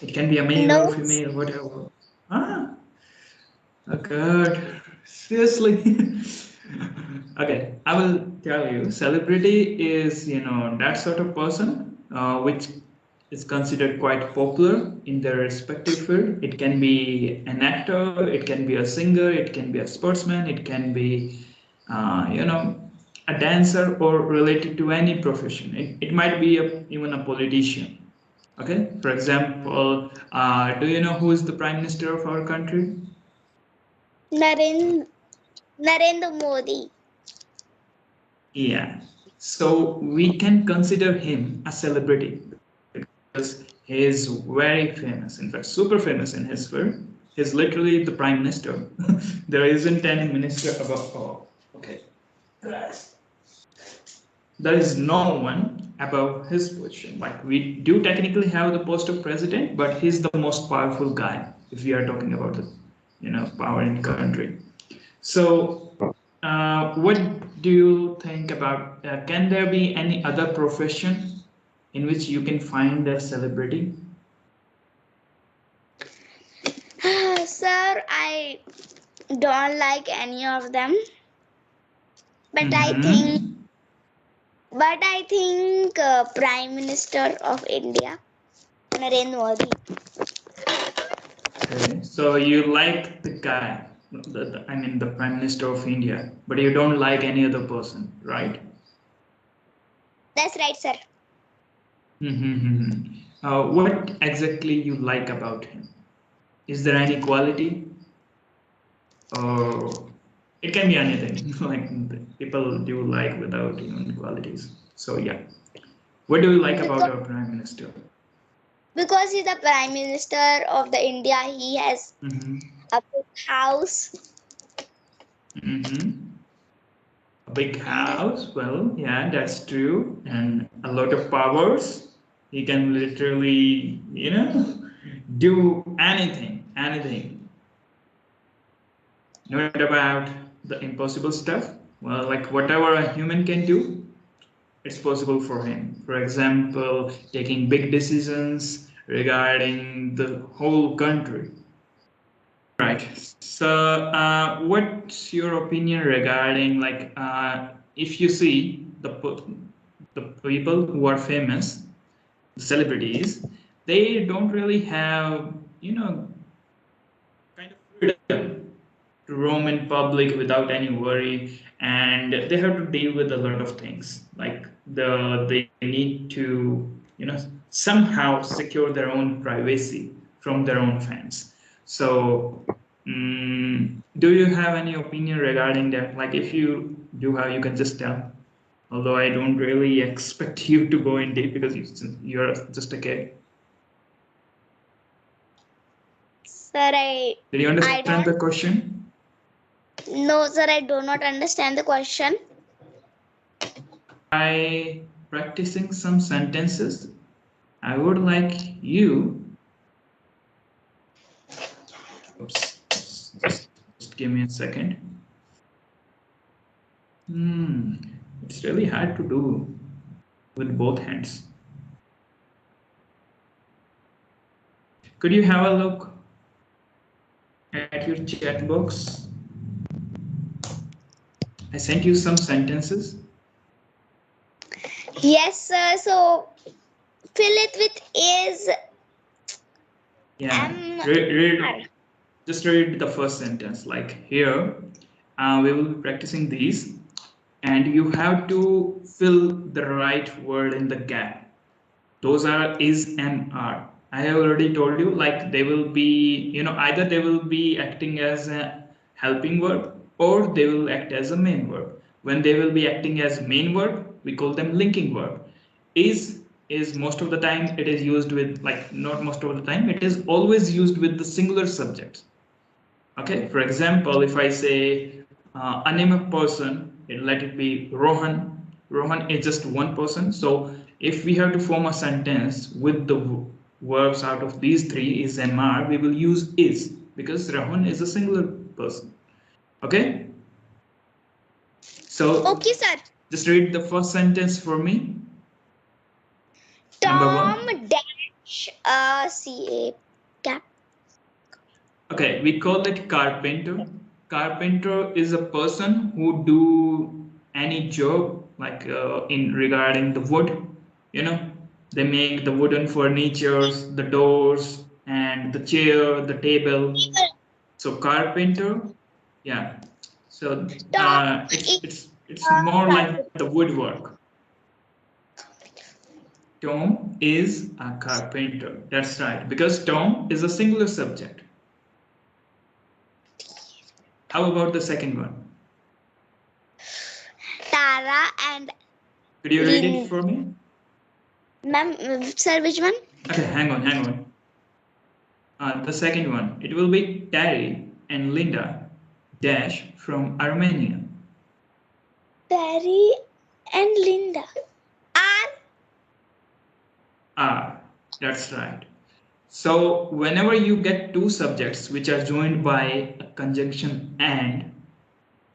It can be a male or No. female, whatever. Ah, oh God, seriously. Okay, I will tell you. Celebrity is, that sort of person which is considered quite popular in their respective field. It can be an actor, it can be a singer, it can be a sportsman, it can be, a dancer or related to any profession. It might be even a politician. Okay, for example, do you know who is the prime minister of our country? Naren, Narendra Modi. Yeah. So we can consider him a celebrity because he is very famous, in fact, super famous in his field. He's literally the prime minister. There isn't any minister above. Oh, okay. There is no one above his position. Like we do technically have the post of president, but he's the most powerful guy if we are talking about the, power in country. So, what do you think about? Can there be any other profession in which you can find a celebrity? Sir, I don't like any of them, but I think, Mm-hmm. Prime Minister of India, Narendra Modi. Okay. So you like the guy, I mean the prime minister of India, but you don't like any other person, right? That's right, sir. Mm-hmm. What exactly you like about him? Is there any quality, or it can be anything? Like people do like without even qualities. So yeah, what do you like about Because our prime minister? because he's the Prime Minister of the India, he has Mm-hmm. a big house Mm-hmm. A big and house. Well, yeah, that's true, and a lot of powers. He can literally, do anything, anything. What about the impossible stuff? Well, like whatever a human can do, it's possible for him. For example, taking big decisions regarding the whole country. Right. So, what's your opinion regarding like if you see the people who are famous, the celebrities, they don't really have kind of freedom to roam in public without any worry, and they have to deal with a lot of things like they need to somehow secure their own privacy from their own fans. So do you have any opinion regarding that? Like if you do have, you can just tell, although I don't really expect you to go in deep because you're just a kid. sir, Did you I understand the don't question? no, sir, I do not understand the question. By practicing some sentences, I would like you. Oops, just give me a second. It's really hard to do with both hands. Could you have a look at your chat box? I sent you some sentences. Yes, sir. So fill it with is Yeah, M R. just read the first sentence. Like here, we will be practicing these, and you have to fill the right word in the gap. Those are is and are. I have already told you, like they will be, either they will be acting as a helping verb or they will act as a main verb. When they will be acting as main verb, we call them linking verb. Is most of the time it is used with, like, not most of the time, it is always used with the singular subject. Okay, for example, if I say a name of person, let it be Rohan. Rohan is just one person. So if we have to form a sentence with the verbs out of these three, is and are, we will use is because Rohan is a singular person. Okay, so Okay, sir. just read the first sentence for me. Number Tom one. dash CA cap. Okay, we call it carpenter. Carpenter is a person who do any job like in regarding the wood. You know, they make the wooden furnitures, the doors, and the chair, the table. So carpenter, yeah. So Tom it's more like the woodwork. Tom is a carpenter. That's right, because Tom is a singular subject. How about the second one? Tara and. Could you read it for me? Ma'am, sir, which one? Okay, hang on. The second one. It will be Terry and Linda dash from Armenia. Terry and Linda. R. That's right. So whenever you get two subjects which are joined by a conjunction and,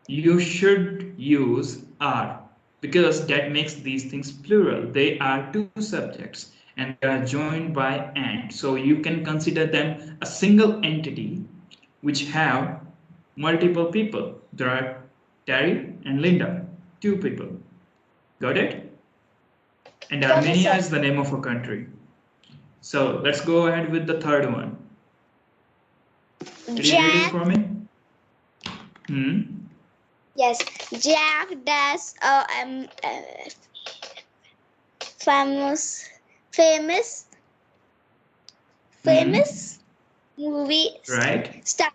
you should use are, because that makes these things plural. They are two subjects and they are joined by and. So you can consider them a single entity which have multiple people. There are Terry and Linda, two people. Got it? And Armenia is the name of a country. So let's go ahead with the third one. Can you read it for me? Yes, Jack does famous movie right star.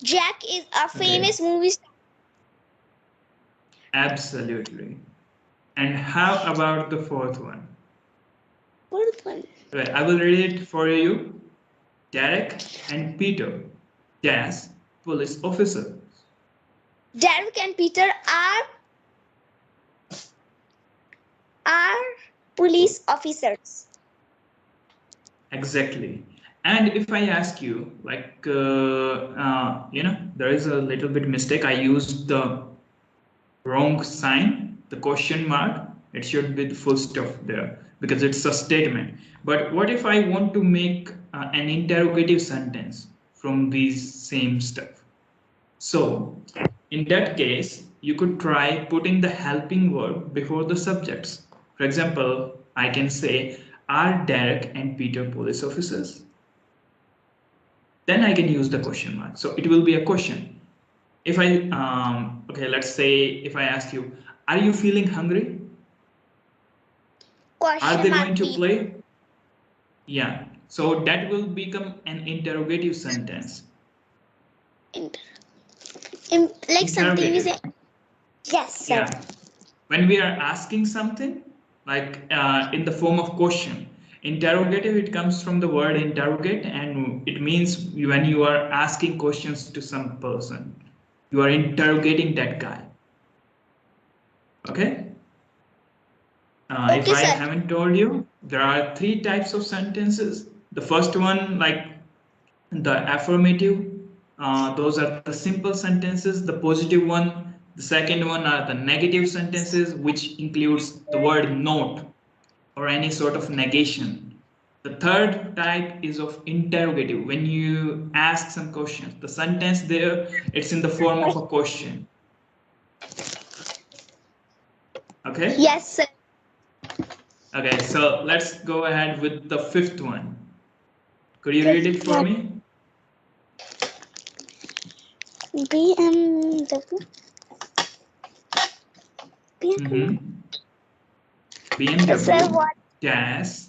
Jack is a famous movie star. Absolutely. And how about the fourth one? Fourth one. Right, I will read it for you. Derek and Peter, dash police officer. Derek and Peter are police officers. Exactly. And if I ask you, like, there is a little bit mistake. I used the wrong sign, the question mark. It should be the full stop there because it's a statement. But what if I want to make an interrogative sentence from these same stuff? So in that case, you could try putting the helping verb before the subjects. For example, I can say, are Derek and Peter police officers? Then I can use the question mark. So it will be a question. If I, okay, let's say if I ask you, are you feeling hungry? Are they going to play? Yeah. So that will become an interrogative sentence. Like something we say. Yes, sir. Yeah. When we are asking something, like in the form of question, interrogative, it comes from the word interrogate, and it means when you are asking questions to some person, you are interrogating that guy. Okay? If I haven't told you, there are three types of sentences. The first one, like the affirmative, those are the simple sentences. The positive one, the second one are the negative sentences, which includes the word not or any sort of negation. The third type is of interrogative. When you ask some questions, the sentence there, it's in the form of a question. Okay? Yes, sir. Okay, so let's go ahead with the fifth one. Could you read it for me? BMW. BMW dash.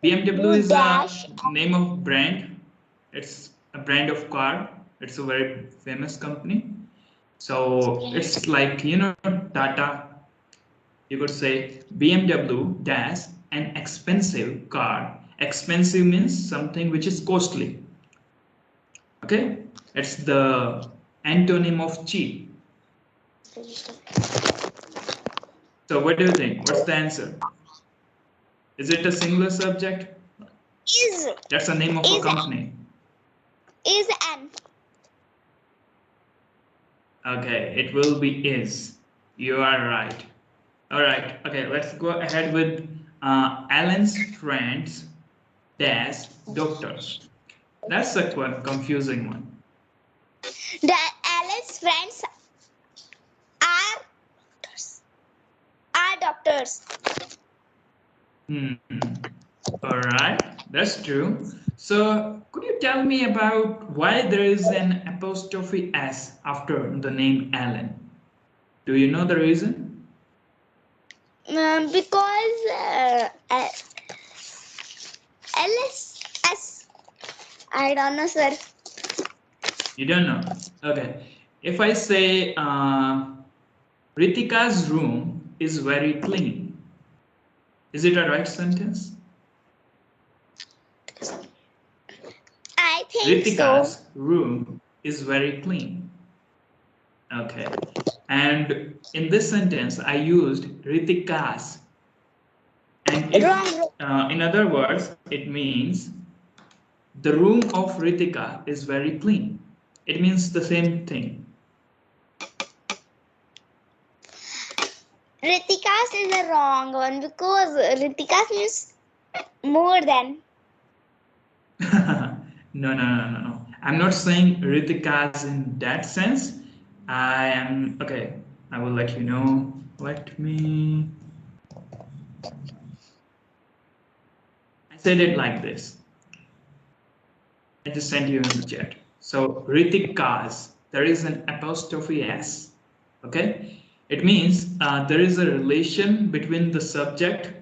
BMW is a name of brand. It's a brand of car. It's a very famous company. So it's like, Tata. You could say BMW dash an expensive car. Expensive means something which is costly. Okay, it's the antonym of cheap. So what do you think? What's the answer? Is it a singular subject? Is. That's the name of a company. Is an. Okay, it will be is. You are right. All right. Okay, let's go ahead with Alan's friends dash doctors. That's a quite confusing one. The Alan's friends are doctors. Are doctors. All right, that's true. So could you tell me about why there is an apostrophe S after the name Alan? Do you know the reason? Because LSS. I don't know, sir. You don't know. Okay. If I say Ritika's room is very clean, is it a right sentence? I think Ritika's so. room is very clean. Okay. And in this sentence, I used Ritika's. And if, Wrong. in other words, it means the room of Ritika is very clean. It means the same thing. Ritika's is the wrong one because Ritika's means more than. No. I'm not saying Ritika's in that sense. I am, okay, I will let you know. Let me. I said it like this. I just sent you in the chat. So Ritika's, there is an apostrophe S. Okay, it means there is a relation between the subject,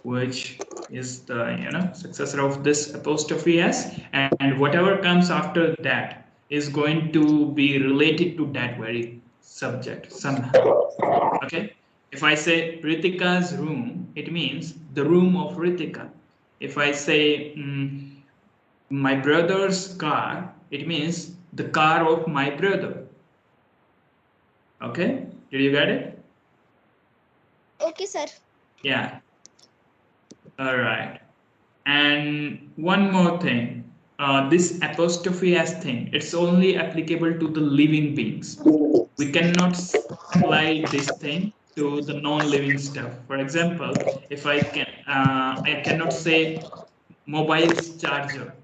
which is the successor of this apostrophe S, and whatever comes after that is going to be related to that very subject somehow. Okay, if I say Ritika's room, it means the room of Ritika. If I say my brother's car, it means the car of my brother. Okay, did you get it? Okay, sir. Yeah. All right. And one more thing, this apostrophe S thing, it's only applicable to the living beings. We cannot apply this thing to the non-living stuff. For example, if I cannot say mobile's charger.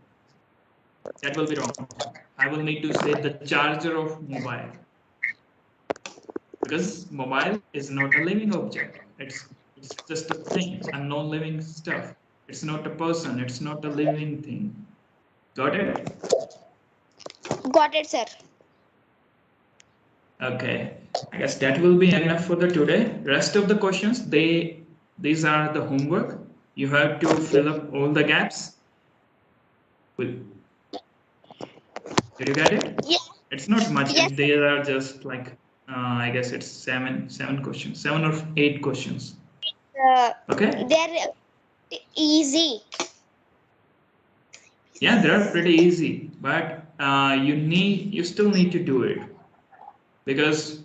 That will be wrong. I will need to say the charger of mobile, because mobile is not a living object. It's just a thing, a non-living stuff. It's not a person. It's not a living thing. Got it? Got it, sir. Okay. I guess that will be enough for the today. Rest of the questions, these are the homework. You have to fill up all the gaps. Did you get it? Yeah. It's not much. Yes. They are just like I guess it's seven questions, 7 or 8 questions. Okay. They're easy. Yeah, they're pretty easy, but you still need to do it, because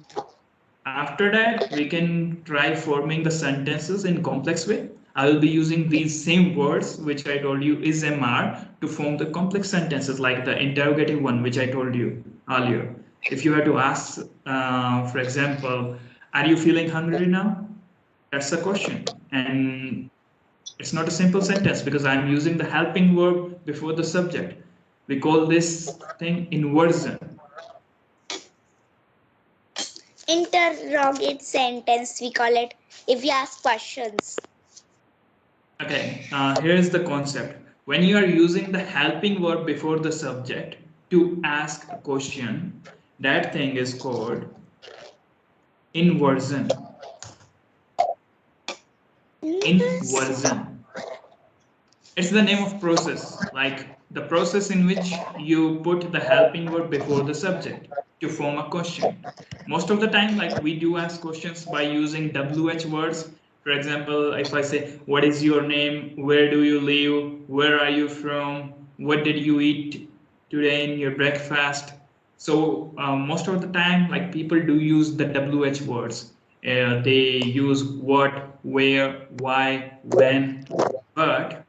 after that we can try forming the sentences in complex way. I will be using these same words which I told you is MR to form the complex sentences, like the interrogative one which I told you earlier. If you had to ask, for example, are you feeling hungry now? That's a question, and it's not a simple sentence because I'm using the helping verb before the subject. We call this thing inversion. Interrogate sentence, we call it, if you ask questions. Okay, here's the concept. When you are using the helping verb before the subject to ask a question, that thing is called inversion. Inversion. It's the name of process, like the process in which you put the helping verb before the subject to form a question. Most of the time, like we do ask questions by using WH words. For example, if I say, what is your name? Where do you live? Where are you from? What did you eat today in your breakfast? So most of the time, like people do use the WH words. They use what, where, why, when, but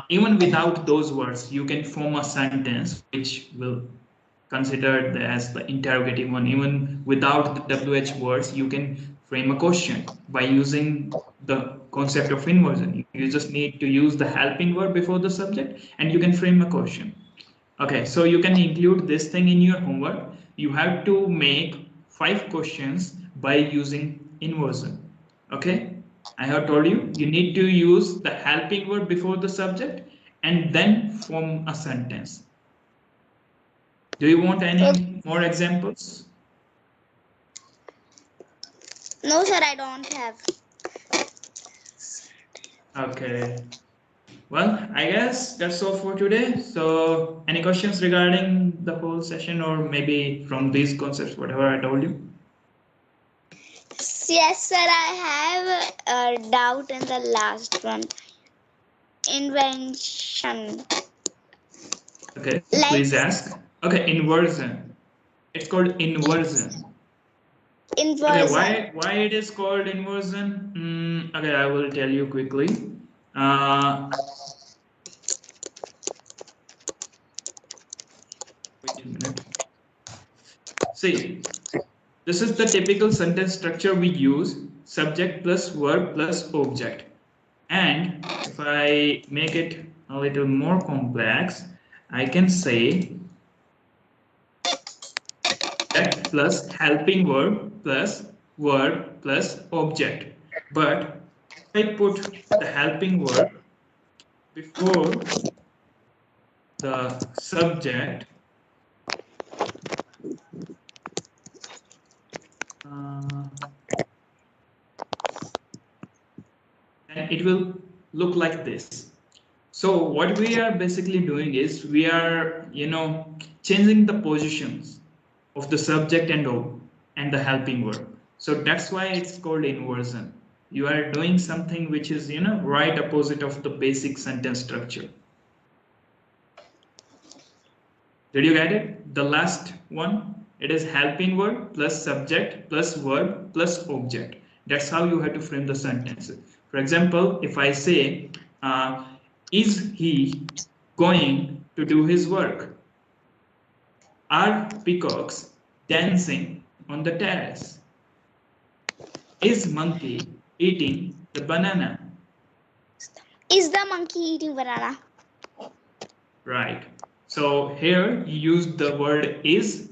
even without those words, you can form a sentence which will consider as the interrogative one. Even without the WH words, you can frame a question by using the concept of inversion. You just need to use the helping verb before the subject and you can frame a question. Okay, so you can include this thing in your homework. You have to make 5 questions by using inversion. Okay, I have told you, you need to use the helping verb before the subject and then form a sentence. Do you want any more examples? No, sir, I don't have. Okay. Well, I guess that's all for today. So, any questions regarding the whole session or maybe from these concepts, whatever I told you? Yes, sir, I have a doubt in the last one. Invention. Okay, Like, please ask. Okay, inversion. It's called inversion. Okay, inversion. why it is called inversion? Okay, I will tell you quickly. Wait a minute. See, this is the typical sentence structure we use: subject plus verb plus object. And if I make it a little more complex, I can say subject plus helping verb plus object. But if I put the helping verb before the subject, then it will look like this. So what we are basically doing is we are, changing the positions of the subject and the helping verb. So that's why it's called inversion. You are doing something which is, right opposite of the basic sentence structure. Did you get it? The last one, it is helping verb plus subject plus verb plus object. That's how you have to frame the sentences. For example, if I say, is he going to do his work? Are peacocks dancing on the terrace? Is monkey eating the banana? Is the monkey eating banana? Right. So here you use the word is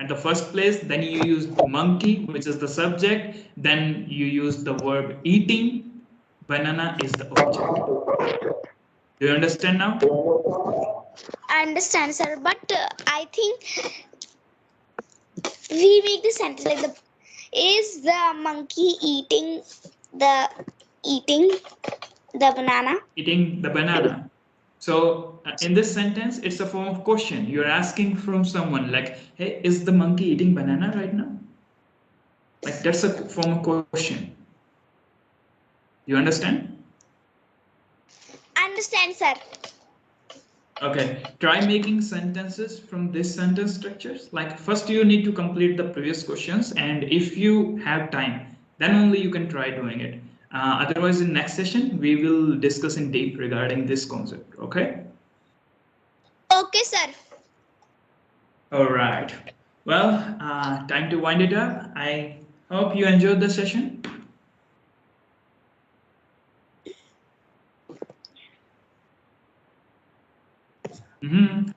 at the first place, then you use monkey, which is the subject, then you use the verb eating, banana is the object. Do you understand now? I understand, sir, but I think we make the sentence like the is the monkey eating the banana? Eating the banana. So in this sentence, it's a form of question. You're asking from someone like, hey, is the monkey eating banana right now? Like that's a form of question. You understand? Understand, sir. Okay, try making sentences from this sentence structures. Like first you need to complete the previous questions, and if you have time, then only you can try doing it. Otherwise, in next session, we will discuss in deep regarding this concept. Okay? Okay, sir. All right. Well, time to wind it up. I hope you enjoyed the session.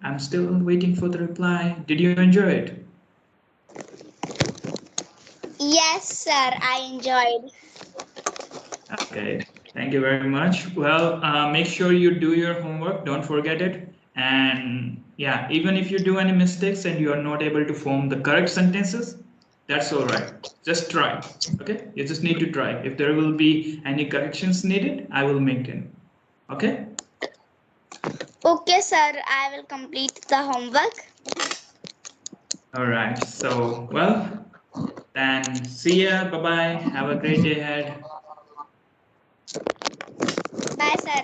I'm still waiting for the reply. Did you enjoy it? Yes, sir, I enjoyed. Okay, thank you very much. Well, make sure you do your homework. Don't forget it. And yeah, even if you do any mistakes and you are not able to form the correct sentences, that's all right. Just try. Okay, you just need to try. If there will be any corrections needed, I will make them. Okay. Okay, sir, I will complete the homework. All right. So, well, then see ya. Bye bye. Have a great day ahead. Bye, sir.